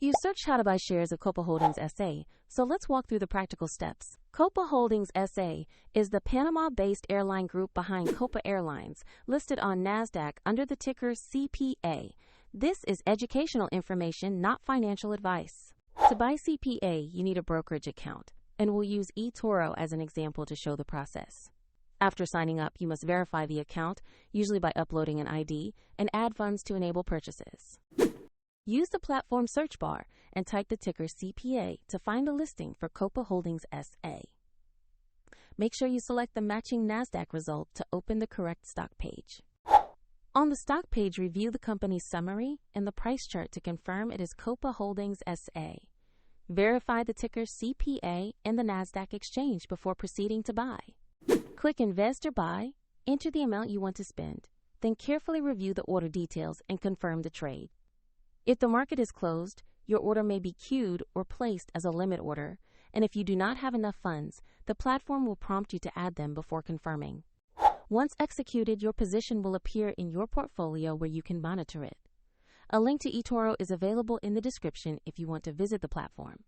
You searched how to buy shares of Copa Holdings SA, so let's walk through the practical steps. Copa Holdings SA is the Panama-based airline group behind Copa Airlines, listed on NASDAQ under the ticker CPA. This is educational information, not financial advice. To buy CPA, you need a brokerage account, and we'll use eToro as an example to show the process. After signing up, you must verify the account, usually by uploading an ID, and add funds to enable purchases. Use the platform search bar and type the ticker CPA to find a listing for Copa Holdings SA. Make sure you select the matching NASDAQ result to open the correct stock page. On the stock page, review the company's summary and the price chart to confirm it is Copa Holdings SA. Verify the ticker CPA in the NASDAQ exchange before proceeding to buy. Click Invest or Buy, enter the amount you want to spend, then carefully review the order details and confirm the trade. If the market is closed, your order may be queued or placed as a limit order, and if you do not have enough funds, the platform will prompt you to add them before confirming. Once executed, your position will appear in your portfolio where you can monitor it. A link to eToro is available in the description if you want to visit the platform.